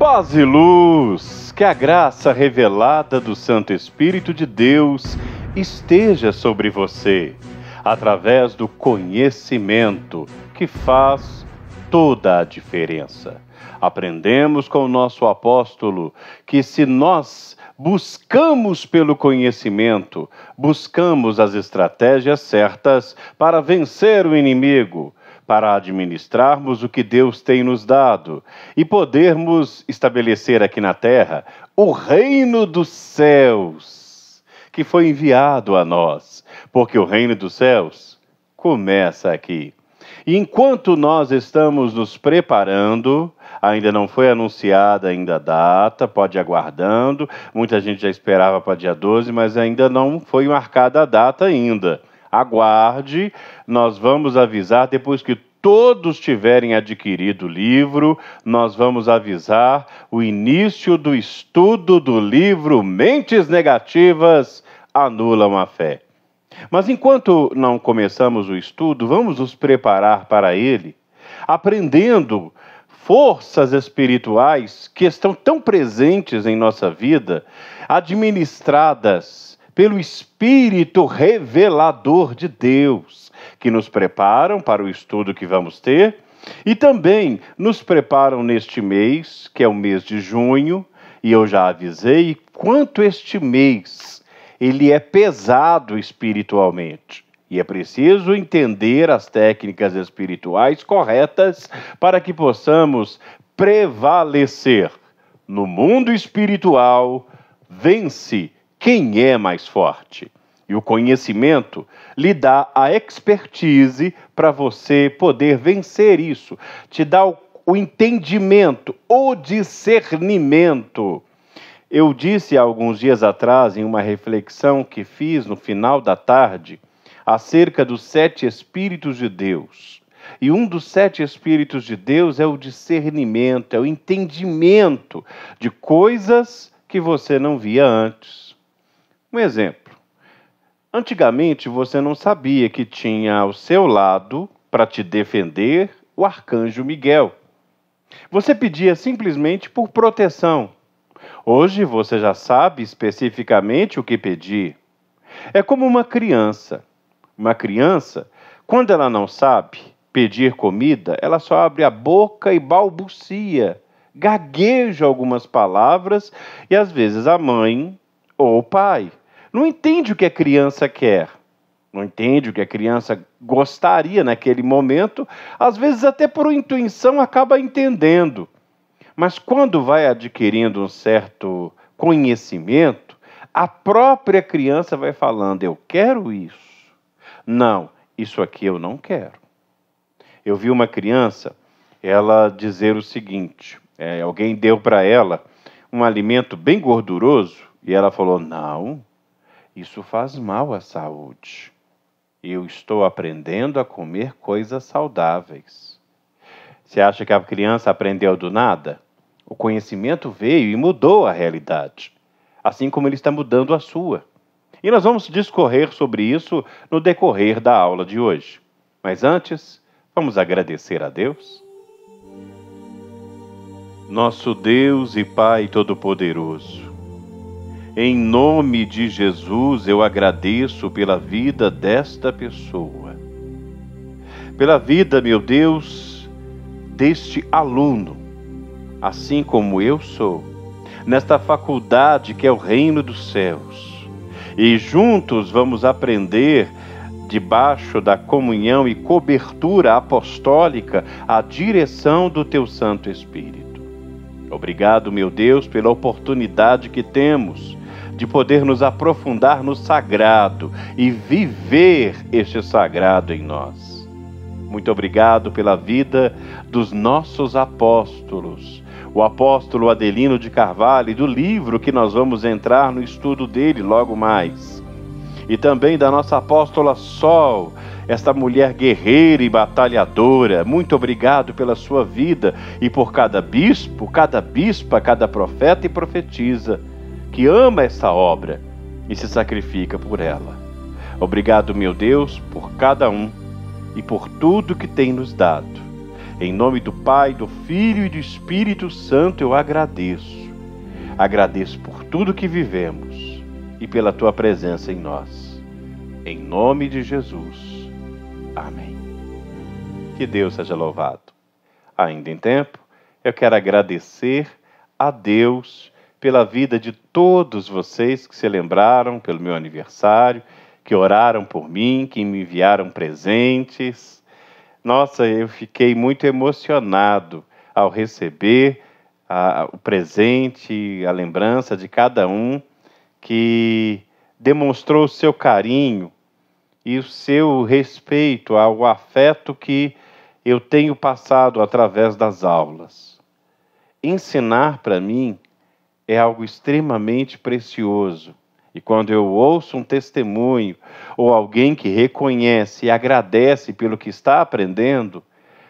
Paz e luz, que a graça revelada do Santo Espírito de Deus esteja sobre você, através do conhecimento que faz toda a diferença. Aprendemos com o nosso apóstolo que se nós buscamos pelo conhecimento, buscamos as estratégias certas para vencer o inimigo, para administrarmos o que Deus tem nos dado e podermos estabelecer aqui na terra o reino dos céus, que foi enviado a nós, porque o reino dos céus começa aqui. E enquanto nós estamos nos preparando, ainda não foi anunciada ainda a data, pode ir aguardando, muita gente já esperava para dia 12, mas ainda não foi marcada a data ainda. Aguarde, nós vamos avisar depois que todos tiverem adquirido o livro, nós vamos avisar o início do estudo do livro Mentes Negativas Anulam a Fé. Mas enquanto não começamos o estudo, vamos nos preparar para ele, aprendendo forças espirituais que estão tão presentes em nossa vida, administradas pelo Espírito revelador de Deus, que nos preparam para o estudo que vamos ter e também nos preparam neste mês, que é o mês de junho, e eu já avisei quanto este mês ele é pesado espiritualmente. E é preciso entender as técnicas espirituais corretas para que possamos prevalecer. No mundo espiritual, vence quem é mais forte. E o conhecimento lhe dá a expertise para você poder vencer isso. Te dá o entendimento, o discernimento. Eu disse há alguns dias atrás, em uma reflexão que fiz no final da tarde, acerca dos 7 Espíritos de Deus. E um dos 7 Espíritos de Deus é o discernimento, é o entendimento de coisas que você não via antes. Um exemplo. Antigamente você não sabia que tinha ao seu lado, para te defender, o arcanjo Miguel. Você pedia simplesmente por proteção. Hoje você já sabe especificamente o que pedir. É como uma criança. Uma criança, quando ela não sabe pedir comida, ela só abre a boca e balbucia, gagueja algumas palavras e às vezes a mãe ou o pai não entende o que a criança quer, não entende o que a criança gostaria naquele momento, às vezes até por intuição acaba entendendo. Mas quando vai adquirindo um certo conhecimento, a própria criança vai falando, eu quero isso. Não, isso aqui eu não quero. Eu vi uma criança, ela dizer o seguinte, alguém deu para ela um alimento bem gorduroso e ela falou, não, isso faz mal à saúde. Eu estou aprendendo a comer coisas saudáveis. Você acha que a criança aprendeu do nada? O conhecimento veio e mudou a realidade, assim como ele está mudando a sua. E nós vamos discorrer sobre isso no decorrer da aula de hoje. Mas antes, vamos agradecer a Deus? Nosso Deus e Pai Todo-Poderoso, em nome de Jesus eu agradeço pela vida desta pessoa. Pela vida, meu Deus, deste aluno, assim como eu sou, nesta faculdade que é o Reino dos Céus. E juntos vamos aprender, debaixo da comunhão e cobertura apostólica, a direção do Teu Santo Espírito. Obrigado, meu Deus, pela oportunidade que temos de poder nos aprofundar no sagrado e viver este sagrado em nós. Muito obrigado pela vida dos nossos apóstolos, o apóstolo Adelino de Carvalho, e do livro que nós vamos entrar no estudo dele logo mais. E também da nossa apóstola Sol, esta mulher guerreira e batalhadora. Muito obrigado pela sua vida e por cada bispo, cada bispa, cada profeta e profetisa que ama essa obra e se sacrifica por ela. Obrigado, meu Deus, por cada um e por tudo que tem nos dado. Em nome do Pai, do Filho e do Espírito Santo eu agradeço. Agradeço por tudo que vivemos e pela Tua presença em nós. Em nome de Jesus. Amém. Que Deus seja louvado. Ainda em tempo, eu quero agradecer a Deus pela vida de todos vocês que se lembraram pelo meu aniversário, que oraram por mim, que me enviaram presentes. Nossa, eu fiquei muito emocionado ao receber o presente, a lembrança de cada um que demonstrou o seu carinho e o seu respeito ao afeto que eu tenho passado através das aulas. Ensinar para mim é algo extremamente precioso. E quando eu ouço um testemunho ou alguém que reconhece e agradece pelo que está aprendendo,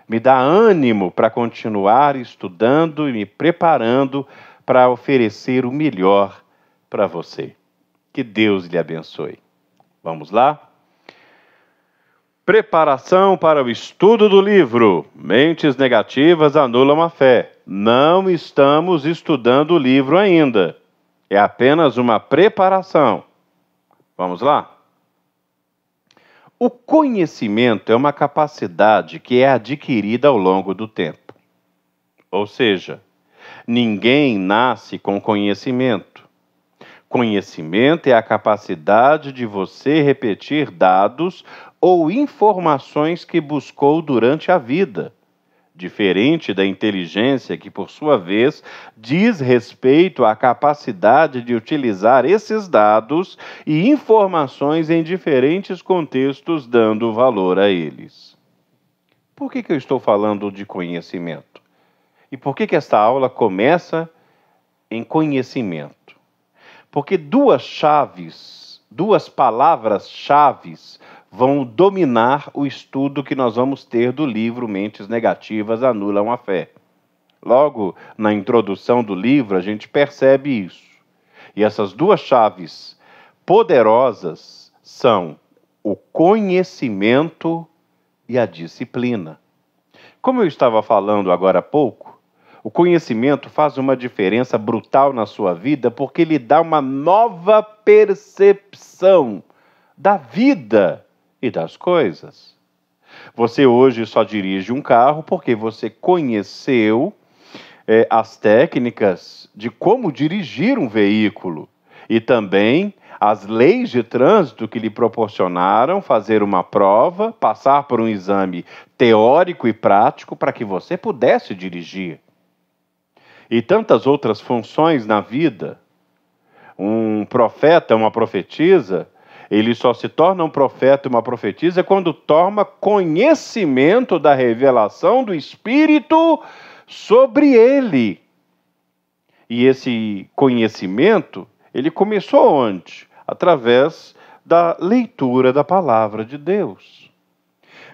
me dá ânimo para continuar estudando e me preparando para oferecer o melhor para você. Que Deus lhe abençoe. Vamos lá? Preparação para o estudo do livro Mentes Negativas Anulam a Fé. Não estamos estudando o livro ainda. É apenas uma preparação. Vamos lá? O conhecimento é uma capacidade que é adquirida ao longo do tempo. Ou seja, ninguém nasce com conhecimento. Conhecimento é a capacidade de você repetir dados ou informações que buscou durante a vida. Diferente da inteligência, que, por sua vez, diz respeito à capacidade de utilizar esses dados e informações em diferentes contextos, dando valor a eles. Por que eu estou falando de conhecimento? E por que esta aula começa em conhecimento? Porque duas palavras-chave vão dominar o estudo que nós vamos ter do livro Mentes Negativas Anulam a Fé. Logo, na introdução do livro, a gente percebe isso. E essas duas chaves poderosas são o conhecimento e a disciplina. Como eu estava falando agora há pouco, o conhecimento faz uma diferença brutal na sua vida porque lhe dá uma nova percepção da vida e das coisas. Você hoje só dirige um carro porque você conheceu as técnicas de como dirigir um veículo e também as leis de trânsito que lhe proporcionaram fazer uma prova, passar por um exame teórico e prático para que você pudesse dirigir. E tantas outras funções na vida. Um profeta, uma profetisa, ele só se torna um profeta e uma profetisa quando toma conhecimento da revelação do Espírito sobre ele. E esse conhecimento, ele começou onde? Através da leitura da palavra de Deus.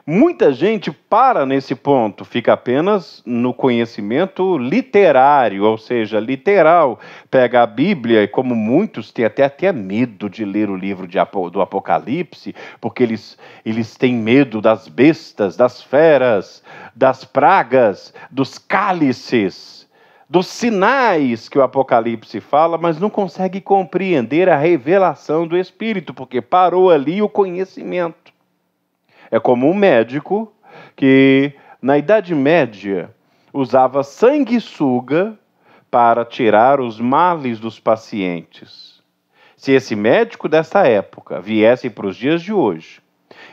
Muita gente para nesse ponto, fica apenas no conhecimento literário, ou seja, literal. Pega a Bíblia e, como muitos, têm até medo de ler o livro do Apocalipse, porque eles têm medo das bestas, das feras, das pragas, dos cálices, dos sinais que o Apocalipse fala, mas não consegue compreender a revelação do Espírito, porque parou ali o conhecimento. É como um médico que, na Idade Média, usava sanguessuga para tirar os males dos pacientes. Se esse médico dessa época viesse para os dias de hoje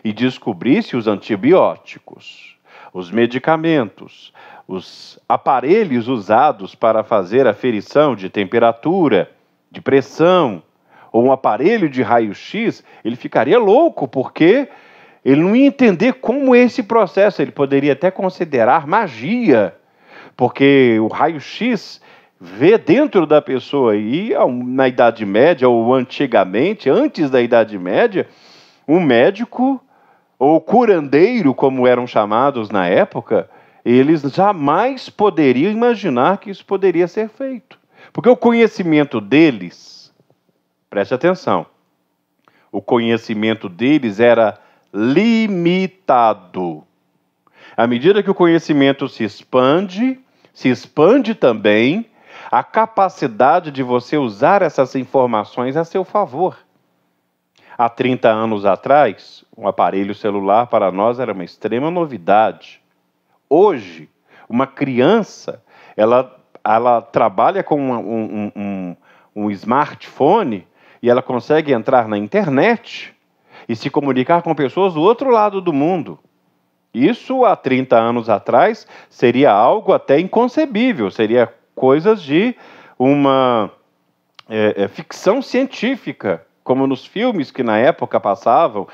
e descobrisse os antibióticos, os medicamentos, os aparelhos usados para fazer aferição de temperatura, de pressão, ou um aparelho de raio-x, ele ficaria louco, porque ele não ia entender como é esse processo. Ele poderia até considerar magia, porque o raio-x vê dentro da pessoa. E na Idade Média, ou antigamente, antes da Idade Média, um médico, ou curandeiro, como eram chamados na época, eles jamais poderiam imaginar que isso poderia ser feito. Porque o conhecimento deles, preste atenção, o conhecimento deles era limitado. À medida que o conhecimento se expande também a capacidade de você usar essas informações a seu favor. Há 30 anos atrás, um aparelho celular para nós era uma extrema novidade. Hoje, uma criança, ela trabalha com um smartphone e ela consegue entrar na internet e se comunicar com pessoas do outro lado do mundo. Isso, há 30 anos atrás, seria algo até inconcebível, seria coisas de uma ficção científica, como nos filmes que na época passavam,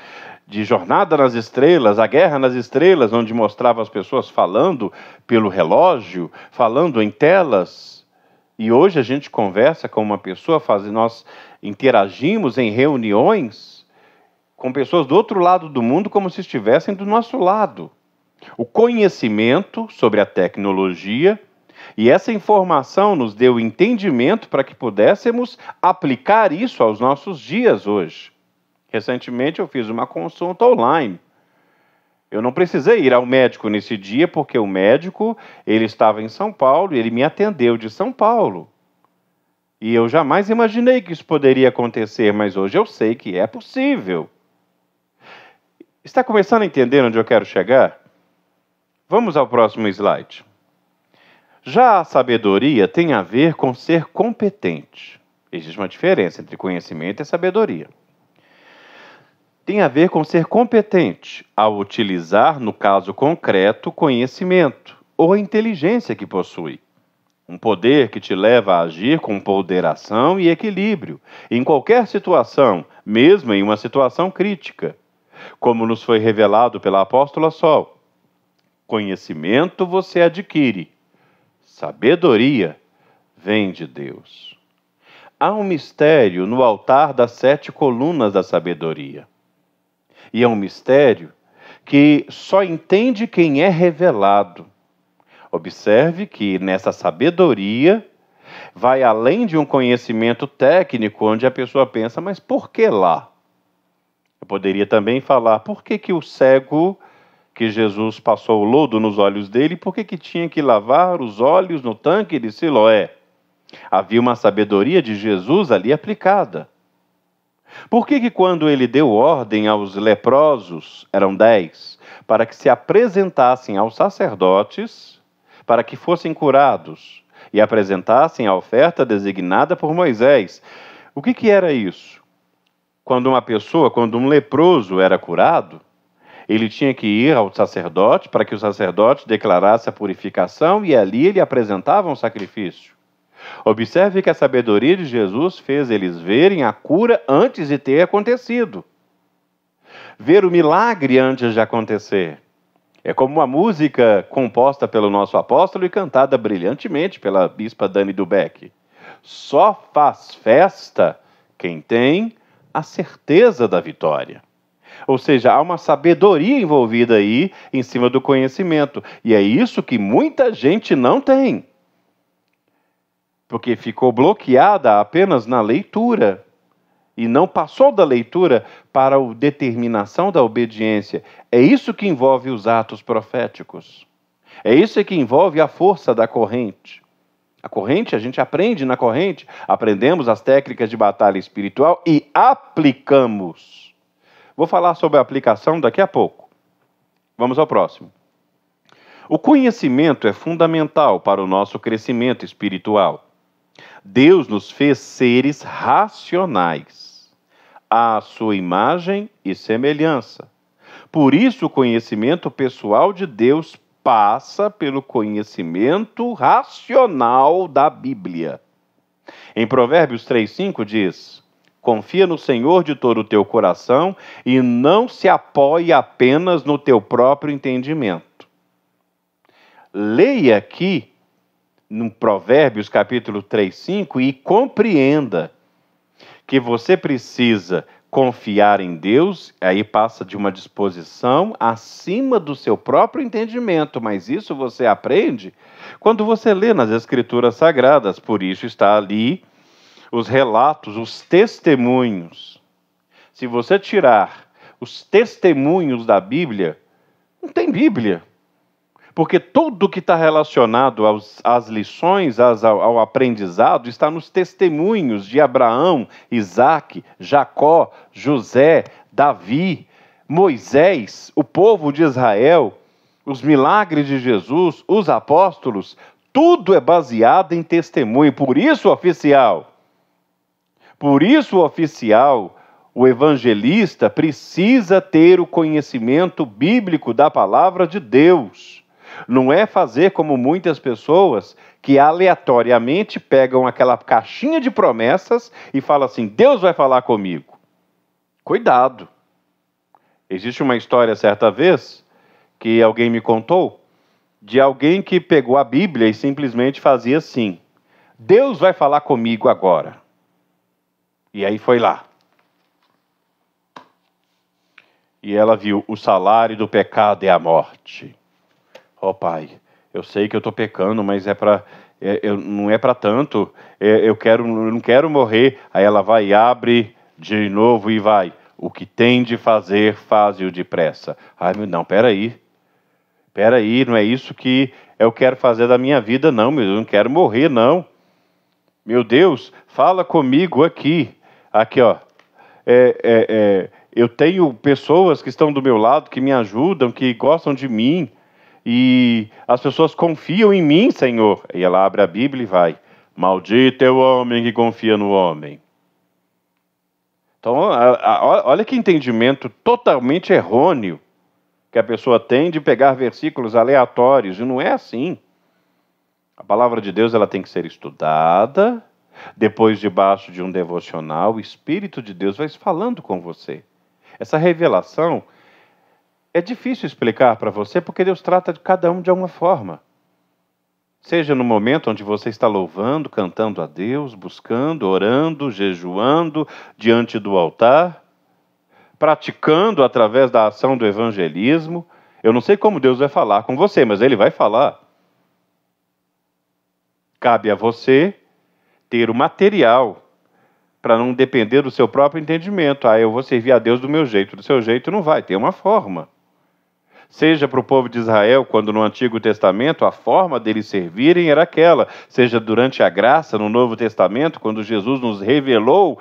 de Jornada nas Estrelas, A Guerra nas Estrelas, onde mostrava as pessoas falando pelo relógio, falando em telas. E hoje a gente conversa com uma pessoa, nós interagimos em reuniões com pessoas do outro lado do mundo como se estivessem do nosso lado. O conhecimento sobre a tecnologia e essa informação nos deu entendimento para que pudéssemos aplicar isso aos nossos dias hoje. Recentemente eu fiz uma consulta online. Eu não precisei ir ao médico nesse dia, porque o médico, ele estava em São Paulo e ele me atendeu de São Paulo. E eu jamais imaginei que isso poderia acontecer, mas hoje eu sei que é possível. Está começando a entender onde eu quero chegar? Vamos ao próximo slide. Já a sabedoria tem a ver com ser competente. Existe uma diferença entre conhecimento e sabedoria. Tem a ver com ser competente ao utilizar, no caso concreto, conhecimento ou a inteligência que possui. Um poder que te leva a agir com ponderação e equilíbrio em qualquer situação, mesmo em uma situação crítica. Como nos foi revelado pela apóstola Sol. Conhecimento você adquire. Sabedoria vem de Deus. Há um mistério no altar das 7 colunas da sabedoria. E é um mistério que só entende quem é revelado. Observe que nessa sabedoria vai além de um conhecimento técnico, onde a pessoa pensa, mas por que lá? Eu poderia também falar, por que o cego, que Jesus passou o lodo nos olhos dele, por que tinha que lavar os olhos no tanque de Siloé? Havia uma sabedoria de Jesus ali aplicada. Por que quando ele deu ordem aos leprosos, eram 10, para que se apresentassem aos sacerdotes, para que fossem curados e apresentassem a oferta designada por Moisés? O que era isso? Quando um leproso era curado, ele tinha que ir ao sacerdote para que o sacerdote declarasse a purificação e ali ele apresentava um sacrifício. Observe que a sabedoria de Jesus fez eles verem a cura antes de ter acontecido. Ver o milagre antes de acontecer. É como uma música composta pelo nosso apóstolo e cantada brilhantemente pela bispa Dani Dubeck. Só faz festa quem tem a certeza da vitória. Ou seja, há uma sabedoria envolvida aí em cima do conhecimento. E é isso que muita gente não tem. Porque ficou bloqueada apenas na leitura. E não passou da leitura para a determinação da obediência. É isso que envolve os atos proféticos. É isso que envolve a força da corrente. A corrente, a gente aprende na corrente, aprendemos as técnicas de batalha espiritual e aplicamos. Vou falar sobre a aplicação daqui a pouco. Vamos ao próximo. O conhecimento é fundamental para o nosso crescimento espiritual. Deus nos fez seres racionais, à sua imagem e semelhança. Por isso, o conhecimento pessoal de Deus passa pelo conhecimento racional da Bíblia. Em Provérbios 3:5 diz: confia no Senhor de todo o teu coração e não se apoie apenas no teu próprio entendimento. Leia aqui no Provérbios capítulo 3:5 e compreenda que você precisa confiar em Deus, aí passa de uma disposição acima do seu próprio entendimento, mas isso você aprende quando você lê nas Escrituras Sagradas, por isso está ali os relatos, os testemunhos. Se você tirar os testemunhos da Bíblia, não tem Bíblia. Porque tudo que está relacionado às lições, ao aprendizado, está nos testemunhos de Abraão, Isaque, Jacó, José, Davi, Moisés, o povo de Israel, os milagres de Jesus, os apóstolos. Tudo é baseado em testemunho. Por isso, o evangelista precisa ter o conhecimento bíblico da palavra de Deus. Não é fazer como muitas pessoas que aleatoriamente pegam aquela caixinha de promessas e falam assim: Deus vai falar comigo. Cuidado. Existe uma história certa vez que alguém me contou de alguém que pegou a Bíblia e simplesmente fazia assim: Deus vai falar comigo agora. E aí foi lá. E ela viu: o salário do pecado é a morte. Ó Pai, eu sei que eu estou pecando, mas não é para tanto. Eu não quero morrer. Aí ela vai e abre de novo e vai: o que tem de fazer, faze-o depressa. Ai, não, peraí, não é isso que eu quero fazer da minha vida, não, eu não quero morrer, não. Meu Deus, fala comigo aqui. Aqui, ó. Eu tenho pessoas que estão do meu lado, que me ajudam, que gostam de mim, e as pessoas confiam em mim, Senhor. E ela abre a Bíblia e vai: maldito é o homem que confia no homem. Então, olha que entendimento totalmente errôneo que a pessoa tem de pegar versículos aleatórios, e não é assim. A palavra de Deus, ela tem que ser estudada, depois debaixo de um devocional, o Espírito de Deus vai falando com você. Essa revelação é difícil explicar para você, porque Deus trata de cada um de alguma forma. Seja no momento onde você está louvando, cantando a Deus, buscando, orando, jejuando diante do altar, praticando através da ação do evangelismo. Eu não sei como Deus vai falar com você, mas Ele vai falar. Cabe a você ter o material para não depender do seu próprio entendimento. Eu vou servir a Deus do meu jeito. Do seu jeito não vai, tem uma forma. Seja para o povo de Israel, quando no Antigo Testamento a forma deles servirem era aquela. Seja durante a graça no Novo Testamento, quando Jesus nos revelou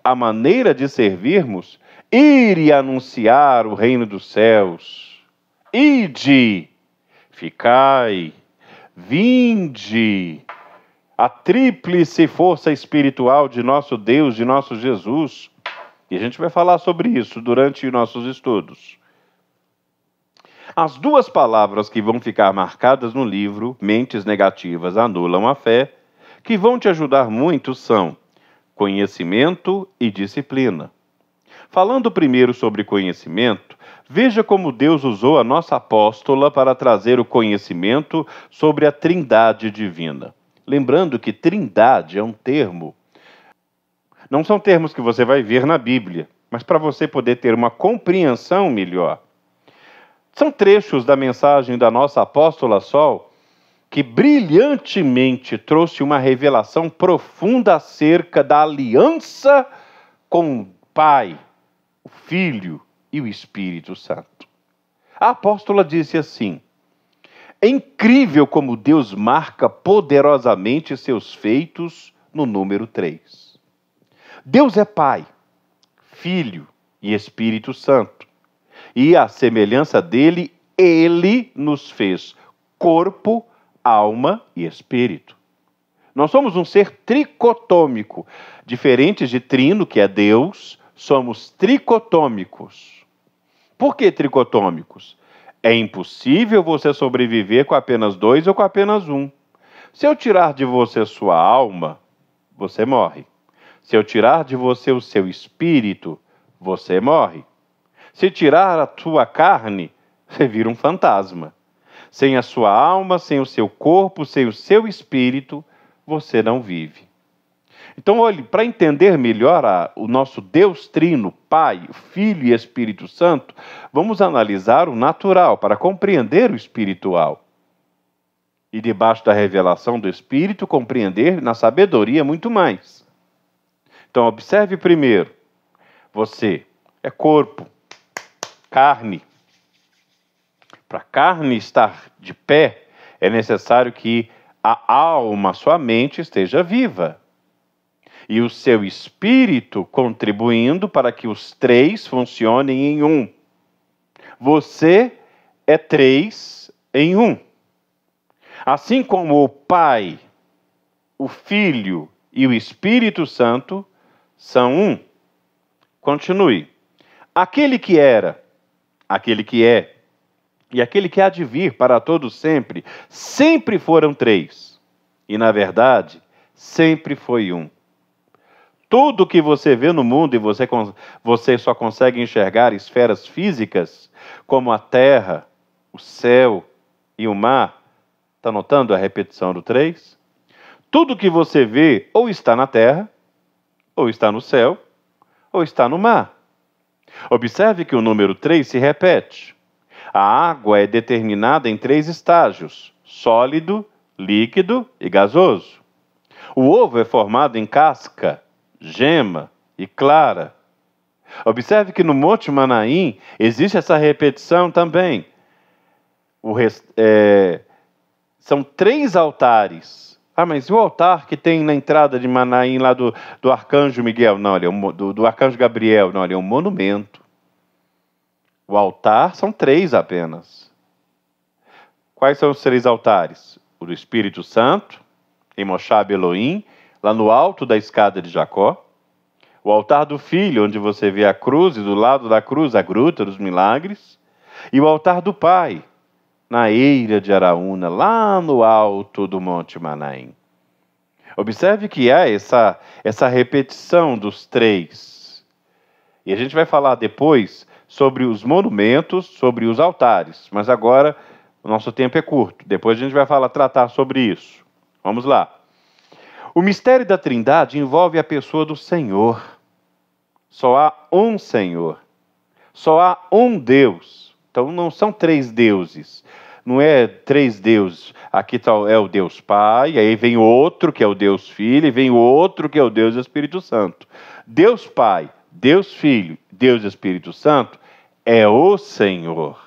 a maneira de servirmos, ir e anunciar o reino dos céus. Ide, ficai, vinde. A tríplice força espiritual de nosso Deus, de nosso Jesus. E a gente vai falar sobre isso durante nossos estudos. As duas palavras que vão ficar marcadas no livro, Mentes Negativas Anulam a Fé, que vão te ajudar muito são conhecimento e disciplina. Falando primeiro sobre conhecimento, veja como Deus usou a nossa apóstola para trazer o conhecimento sobre a Trindade divina. Lembrando que Trindade é um termo, não são termos que você vai ver na Bíblia, mas para você poder ter uma compreensão melhor. São trechos da mensagem da nossa apóstola Sol, que brilhantemente trouxe uma revelação profunda acerca da aliança com o Pai, o Filho e o Espírito Santo. A apóstola disse assim: é incrível como Deus marca poderosamente seus feitos no número 3. Deus é Pai, Filho e Espírito Santo. E à semelhança dele, ele nos fez corpo, alma e espírito. Nós somos um ser tricotômico. Diferentes de trino, que é Deus, somos tricotômicos. Por que tricotômicos? É impossível você sobreviver com apenas 2 ou com apenas 1. Se eu tirar de você sua alma, você morre. Se eu tirar de você o seu espírito, você morre. Se tirar a tua carne, você vira um fantasma. Sem a sua alma, sem o seu corpo, sem o seu espírito, você não vive. Então, olhe, para entender melhor o nosso Deus Trino, Pai, Filho e Espírito Santo, vamos analisar o natural para compreender o espiritual. E debaixo da revelação do Espírito, compreender na sabedoria muito mais. Então, observe primeiro, você é corpo, carne. Para a carne estar de pé, é necessário que a alma, sua mente, esteja viva. E o seu espírito contribuindo para que os três funcionem em um. Você é três em um. Assim como o Pai, o Filho e o Espírito Santo são um. Continue. Aquele que era, aquele que é e aquele que há de vir para todos sempre, sempre foram três. E, na verdade, sempre foi um. Tudo que você vê no mundo e você só consegue enxergar esferas físicas, como a terra, o céu e o mar. Está notando a repetição do 3? Tudo que você vê ou está na terra, ou está no céu, ou está no mar. Observe que o número 3 se repete. A água é determinada em 3 estágios: sólido, líquido e gasoso. O ovo é formado em casca, gema e clara. Observe que no Monte Manaim existe essa repetição também. São 3 altares. Ah, mas e o altar que tem na entrada de Manaim lá do Arcanjo Miguel? Não, ele é do Arcanjo Gabriel. Não, ele é um monumento. O altar são 3 apenas. Quais são os 3 altares? O do Espírito Santo, em Moshab Elohim, lá no alto da escada de Jacó. O altar do Filho, onde você vê a cruz, e do lado da cruz a Gruta dos Milagres. E o altar do Pai, na eira de Araúna, lá no alto do Monte Manaim. Observe que há essa repetição dos 3. E a gente vai falar depois sobre os monumentos, sobre os altares. Mas agora o nosso tempo é curto. Depois a gente vai tratar sobre isso. Vamos lá. O mistério da Trindade envolve a pessoa do Senhor. Só há um Senhor. Só há um Deus. Então não são 3 deuses. Não é 3 deuses. Aqui é o Deus Pai, aí vem outro que é o Deus Filho, e vem outro que é o Deus Espírito Santo. Deus Pai, Deus Filho, Deus Espírito Santo é o Senhor.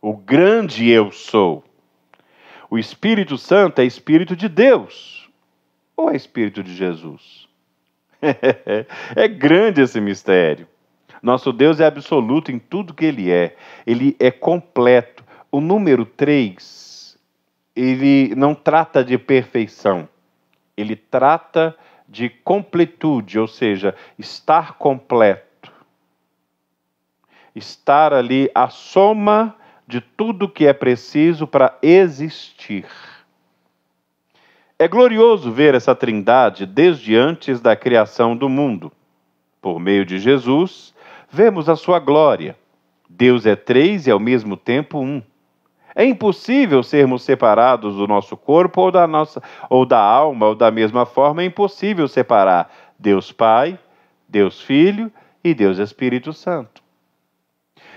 O grande eu sou. O Espírito Santo é Espírito de Deus. Ou é Espírito de Jesus? É grande esse mistério. Nosso Deus é absoluto em tudo que Ele é. Ele é completo. O número 3, ele não trata de perfeição. Ele trata de completude, ou seja, estar completo. Estar ali a soma de tudo que é preciso para existir. É glorioso ver essa Trindade desde antes da criação do mundo. Por meio de Jesus, vemos a sua glória. Deus é 3 e ao mesmo tempo um. É impossível sermos separados do nosso corpo ou da alma, ou da mesma forma é impossível separar Deus Pai, Deus Filho e Deus Espírito Santo.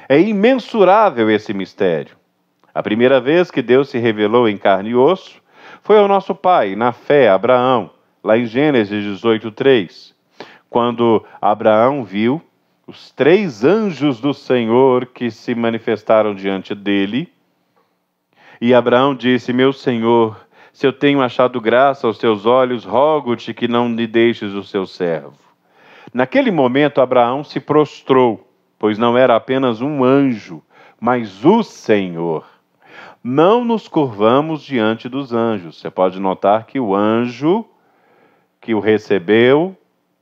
É imensurável esse mistério. A primeira vez que Deus se revelou em carne e osso foi ao nosso pai, na fé, Abraão, lá em Gênesis 18:3, quando Abraão viu os 3 anjos do Senhor que se manifestaram diante dele. E Abraão disse: meu Senhor, se eu tenho achado graça aos teus olhos, rogo-te que não me deixes o seu servo. Naquele momento, Abraão se prostrou, pois não era apenas um anjo, mas o Senhor. Não nos curvamos diante dos anjos. Você pode notar que o anjo que o recebeu,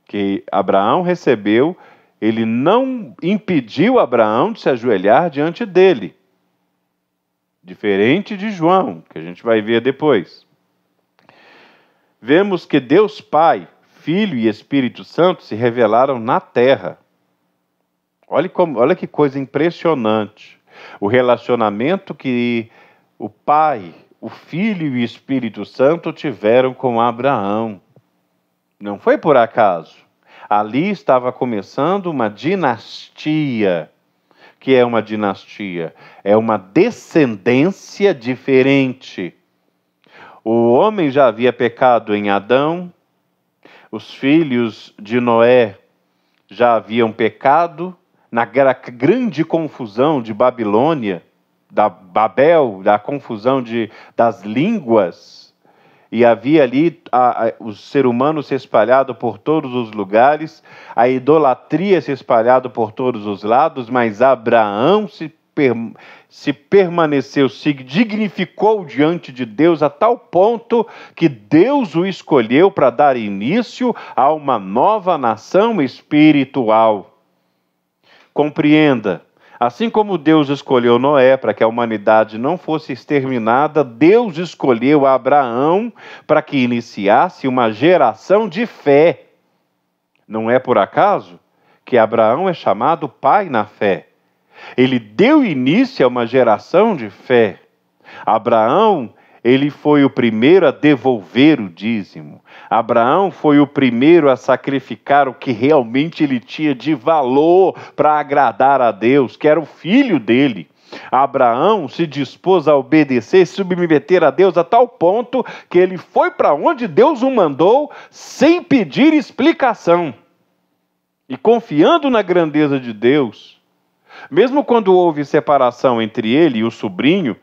que Abraão recebeu, ele não impediu Abraão de se ajoelhar diante dele. Diferente de João, que a gente vai ver depois. Vemos que Deus Pai, Filho e Espírito Santo se revelaram na terra. Olha que coisa impressionante. O relacionamento que o Pai, o Filho e o Espírito Santo tiveram com Abraão. Não foi por acaso. Ali estava começando uma dinastia. Que é uma dinastia? É uma descendência diferente. O homem já havia pecado em Adão, os filhos de Noé já haviam pecado na grande confusão de Babilônia. da Babel, da confusão das línguas, e havia ali o ser humano se espalhado por todos os lugares, a idolatria se espalhado por todos os lados, mas Abraão se permaneceu, se dignificou diante de Deus a tal ponto que Deus o escolheu para dar início a uma nova nação espiritual. Compreenda, assim como Deus escolheu Noé para que a humanidade não fosse exterminada, Deus escolheu Abraão para que iniciasse uma geração de fé. Não é por acaso que Abraão é chamado pai na fé. Ele deu início a uma geração de fé. Abraão, ele foi o primeiro a devolver o dízimo. Abraão foi o primeiro a sacrificar o que realmente ele tinha de valor para agradar a Deus, que era o filho dele. Abraão se dispôs a obedecer e submeter a Deus a tal ponto que ele foi para onde Deus o mandou sem pedir explicação. E confiando na grandeza de Deus, mesmo quando houve separação entre ele e o sobrinho,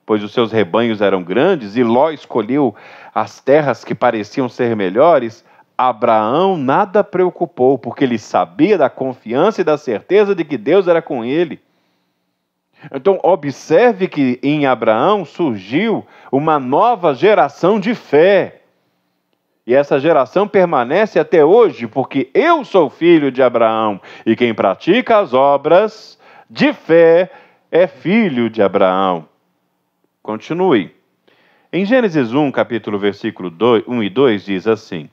pois os seus rebanhos eram grandes, e Ló escolheu as terras que pareciam ser melhores, Abraão nada preocupou, porque ele sabia da confiança e da certeza de que Deus era com ele. Então, observe que em Abraão surgiu uma nova geração de fé. E essa geração permanece até hoje, porque eu sou filho de Abraão, e quem pratica as obras de fé é filho de Abraão. Continue. Em Gênesis 1, capítulo versículo 1 e 2, diz assim: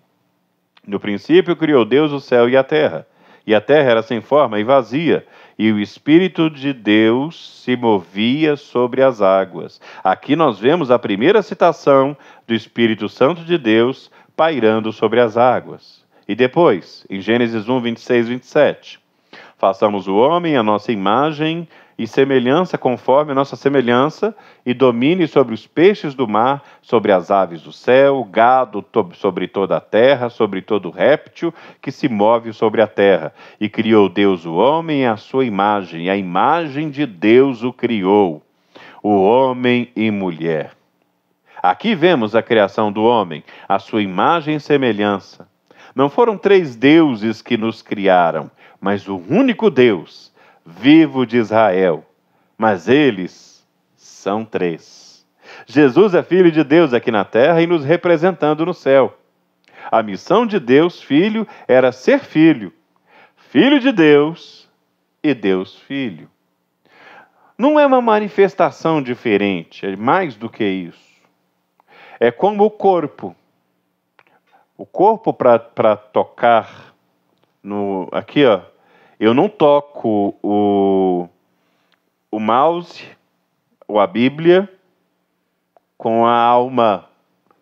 No princípio criou Deus o céu e a terra era sem forma e vazia, e o Espírito de Deus se movia sobre as águas. Aqui nós vemos a primeira citação do Espírito Santo de Deus pairando sobre as águas. E depois, em Gênesis 1, 26, 27, façamos o homem à nossa imagem e semelhança, conforme a nossa semelhança, e domine sobre os peixes do mar, sobre as aves do céu, gado sobre toda a terra, sobre todo réptil que se move sobre a terra. E criou Deus o homem à sua imagem, a imagem de Deus o criou, o homem e mulher. Aqui vemos a criação do homem, a sua imagem e semelhança. Não foram 3 deuses que nos criaram, mas o único Deus, vivo de Israel. Mas eles são 3. Jesus é Filho de Deus aqui na terra e nos representando no céu. A missão de Deus, Filho, era ser Filho. Filho de Deus e Deus Filho. Não é uma manifestação diferente, é mais do que isso. É como o corpo. O corpo para tocar aqui, ó. Eu não toco o mouse ou a Bíblia com a alma.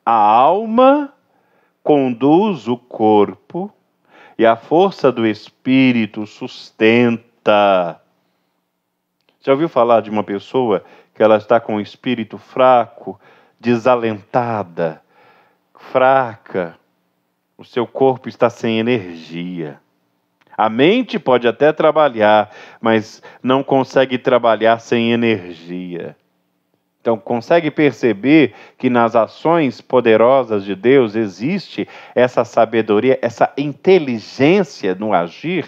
A alma conduz o corpo e a força do Espírito sustenta. Já ouviu falar de uma pessoa que ela está com o espírito fraco, desalentada, fraca? O seu corpo está sem energia. A mente pode até trabalhar, mas não consegue trabalhar sem energia. Então, consegue perceber que nas ações poderosas de Deus existe essa sabedoria, essa inteligência no agir?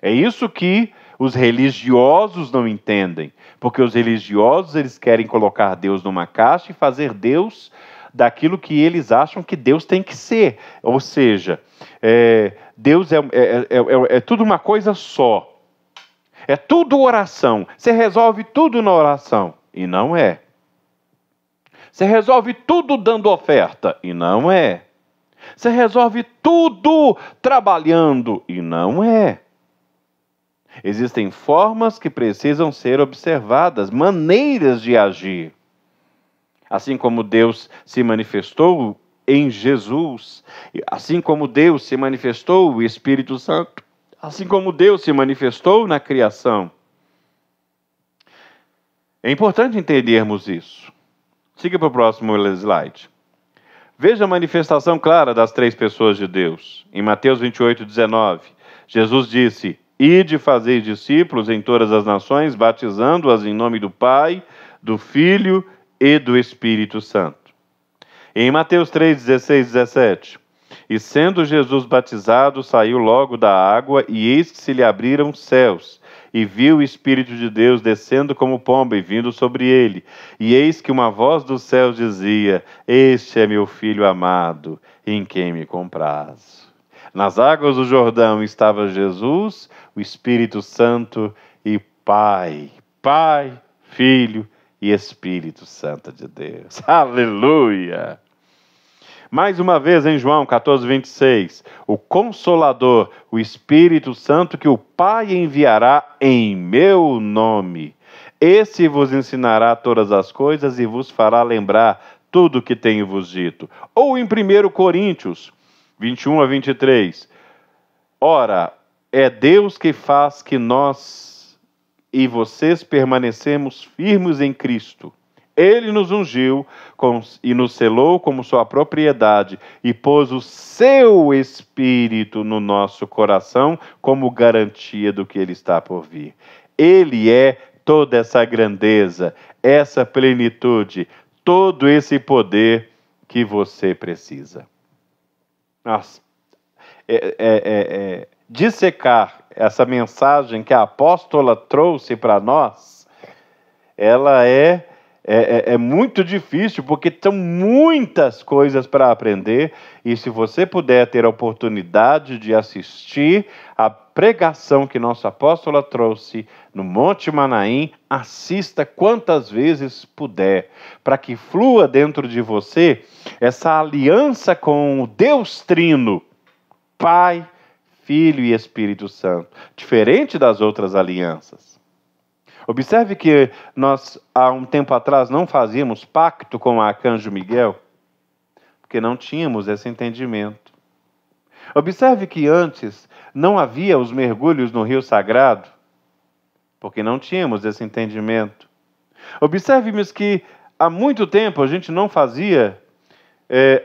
É isso que os religiosos não entendem, porque os religiosos eles querem colocar Deus numa caixa e fazer Deus daquilo que eles acham que Deus tem que ser. Ou seja, Deus é tudo uma coisa só. É tudo oração. Você resolve tudo na oração. E não é. Você resolve tudo dando oferta. E não é. Você resolve tudo trabalhando. E não é. Existem formas que precisam ser observadas, maneiras de agir. Assim como Deus se manifestou em Jesus, assim como Deus se manifestou o Espírito Santo, assim como Deus se manifestou na criação. É importante entendermos isso. Siga para o próximo slide. Veja a manifestação clara das 3 pessoas de Deus. Em Mateus 28, 19, Jesus disse: Ide fazer discípulos em todas as nações, batizando-as em nome do Pai, do Filho e do Espírito Santo. Em Mateus 3, 16, 17. E sendo Jesus batizado, saiu logo da água, e eis que se lhe abriram os céus, e viu o Espírito de Deus descendo como pomba e vindo sobre ele. E eis que uma voz dos céus dizia: Este é meu Filho amado, em quem me comprazo. Nas águas do Jordão estava Jesus, o Espírito Santo e Pai, Filho e Espírito Santo de Deus. Aleluia! Mais uma vez em João 14, 26, o Consolador, o Espírito Santo que o Pai enviará em meu nome. Esse vos ensinará todas as coisas e vos fará lembrar tudo o que tenho vos dito. Ou em 1 Coríntios 21 a 23, ora, é Deus que faz que nós e vocês permanecemos firmes em Cristo. Ele nos ungiu e nos selou como sua propriedade e pôs o seu Espírito no nosso coração como garantia do que ele está por vir. Ele é toda essa grandeza, essa plenitude, todo esse poder que você precisa. Nossa, dissecar essa mensagem que a apóstola trouxe para nós, ela é muito difícil, porque são muitas coisas para aprender, e se você puder ter a oportunidade de assistir a pregação que nossa apóstola trouxe no Monte Manaim, assista quantas vezes puder, para que flua dentro de você essa aliança com o Deus Trino, Pai, Filho e Espírito Santo, diferente das outras alianças. Observe que nós, há um tempo atrás, não fazíamos pacto com o arcanjo Miguel, porque não tínhamos esse entendimento. Observe que antes não havia os mergulhos no rio sagrado, porque não tínhamos esse entendimento. Observe-me que há muito tempo a gente não fazia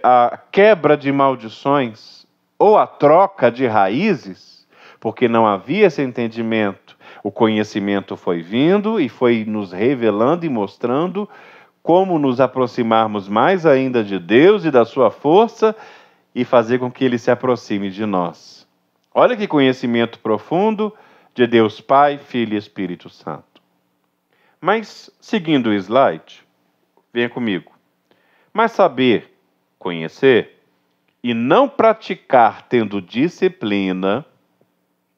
a quebra de maldições ou a troca de raízes, porque não havia esse entendimento. O conhecimento foi vindo e foi nos revelando e mostrando como nos aproximarmos mais ainda de Deus e da sua força e fazer com que Ele se aproxime de nós. Olha que conhecimento profundo de Deus Pai, Filho e Espírito Santo. Mas, seguindo o slide, venha comigo. Mas saber, conhecer e não praticar tendo disciplina.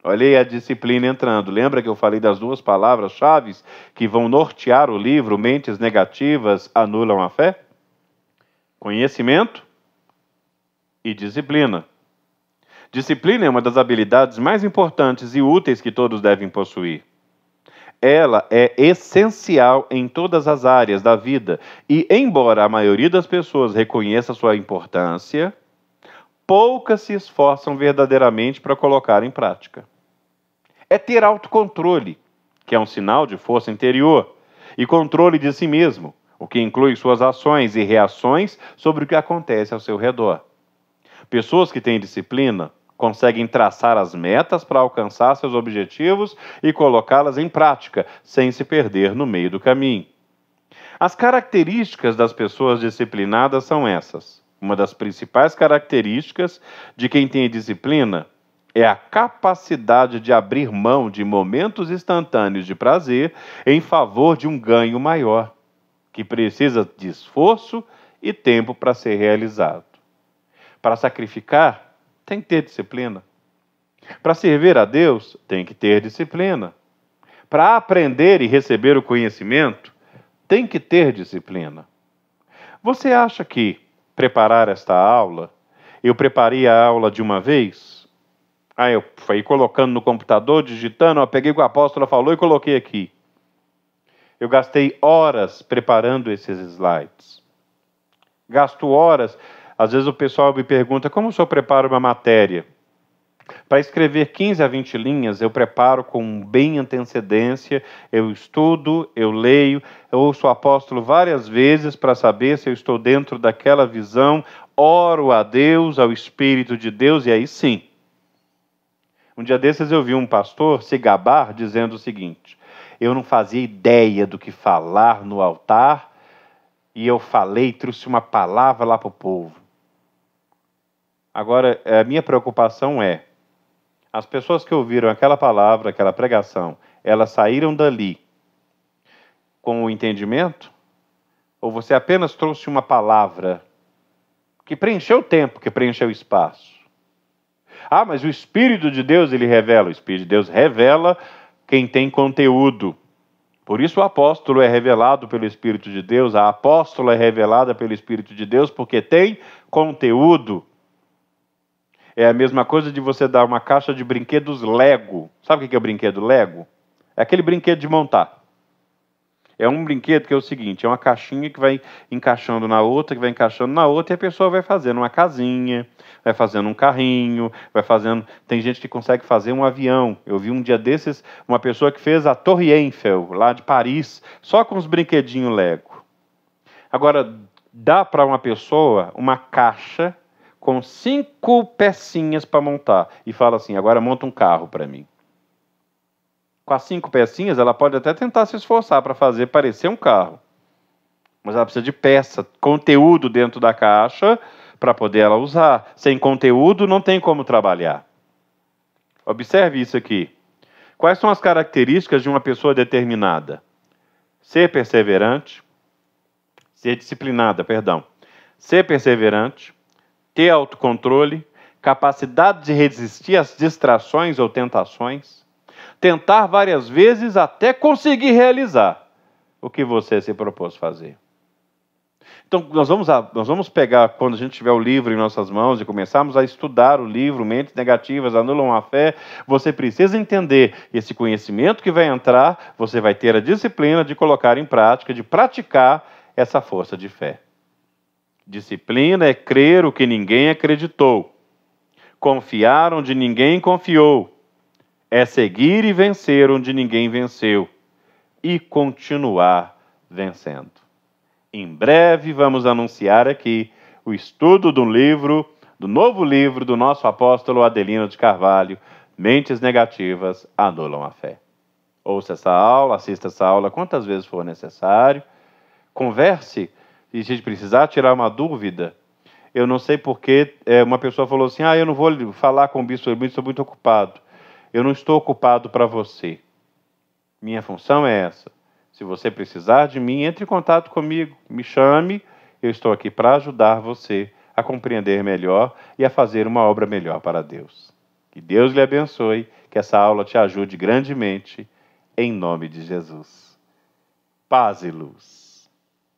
Olha aí a disciplina entrando. Lembra que eu falei das duas palavras-chave que vão nortear o livro Mentes Negativas Anulam a Fé? Conhecimento e disciplina. Disciplina é uma das habilidades mais importantes e úteis que todos devem possuir. Ela é essencial em todas as áreas da vida e, embora a maioria das pessoas reconheça sua importância, poucas se esforçam verdadeiramente para colocar em prática. É ter autocontrole, que é um sinal de força interior, e controle de si mesmo, o que inclui suas ações e reações sobre o que acontece ao seu redor. Pessoas que têm disciplina conseguem traçar as metas para alcançar seus objetivos e colocá-las em prática, sem se perder no meio do caminho. As características das pessoas disciplinadas são essas. Uma das principais características de quem tem disciplina é a capacidade de abrir mão de momentos instantâneos de prazer em favor de um ganho maior, que precisa de esforço e tempo para ser realizado. Para sacrificar, tem que ter disciplina. Para servir a Deus, tem que ter disciplina. Para aprender e receber o conhecimento, tem que ter disciplina. Você acha que preparar esta aula, eu preparei a aula de uma vez? Eu fui colocando no computador, digitando, peguei o que a apóstola falou e coloquei aqui. Eu gastei horas preparando esses slides. Gasto horas. Às vezes o pessoal me pergunta, como o senhor prepara uma matéria? Para escrever 15 a 20 linhas, eu preparo com bem antecedência, eu estudo, eu leio, eu ouço o apóstolo várias vezes para saber se eu estou dentro daquela visão, oro a Deus, ao Espírito de Deus, e aí sim. Um dia desses eu vi um pastor se gabar dizendo o seguinte: eu não fazia ideia do que falar no altar e eu falei, trouxe uma palavra lá para o povo. Agora, a minha preocupação é, as pessoas que ouviram aquela palavra, aquela pregação, elas saíram dali com o entendimento? Ou você apenas trouxe uma palavra que preencheu o tempo, que preencheu o espaço? Ah, mas o Espírito de Deus, ele revela. O Espírito de Deus revela quem tem conteúdo. Por isso o apóstolo é revelado pelo Espírito de Deus, a apóstola é revelada pelo Espírito de Deus, porque tem conteúdo. É a mesma coisa de você dar uma caixa de brinquedos Lego. Sabe o que é o brinquedo Lego? É aquele brinquedo de montar. É um brinquedo que é o seguinte, é uma caixinha que vai encaixando na outra, que vai encaixando na outra, e a pessoa vai fazendo uma casinha, vai fazendo um carrinho, vai fazendo... Tem gente que consegue fazer um avião. Eu vi um dia desses uma pessoa que fez a Torre Eiffel, lá de Paris, só com os brinquedinhos Lego. Agora, dá para uma pessoa uma caixa com 5 pecinhas para montar, e fala assim, agora monta um carro para mim. Com as 5 pecinhas, ela pode até tentar se esforçar para fazer parecer um carro. Mas ela precisa de peça, conteúdo dentro da caixa para poder ela usar. Sem conteúdo, não tem como trabalhar. Observe isso aqui. Quais são as características de uma pessoa determinada? Ser perseverante, ser disciplinada, ser perseverante, ter autocontrole, capacidade de resistir às distrações ou tentações, tentar várias vezes até conseguir realizar o que você se propôs fazer. Então, nós vamos pegar, quando a gente tiver o livro em nossas mãos e começarmos a estudar o livro, Mentes Negativas Anulam a Fé, você precisa entender esse conhecimento que vai entrar, você vai ter a disciplina de colocar em prática, de praticar essa força de fé. Disciplina é crer o que ninguém acreditou, confiar onde ninguém confiou, é seguir e vencer onde ninguém venceu e continuar vencendo. Em breve vamos anunciar aqui o estudo do novo livro do nosso apóstolo Adelino de Carvalho, Mentes Negativas Anulam a Fé. Ouça essa aula, assista essa aula quantas vezes for necessário, converse, e se precisar tirar uma dúvida. Eu não sei porque uma pessoa falou assim, eu não vou falar com o bispo, eu estou muito ocupado. Eu não estou ocupado para você. Minha função é essa. Se você precisar de mim, entre em contato comigo, me chame, eu estou aqui para ajudar você a compreender melhor e a fazer uma obra melhor para Deus. Que Deus lhe abençoe, que essa aula te ajude grandemente, em nome de Jesus. Paz e luz.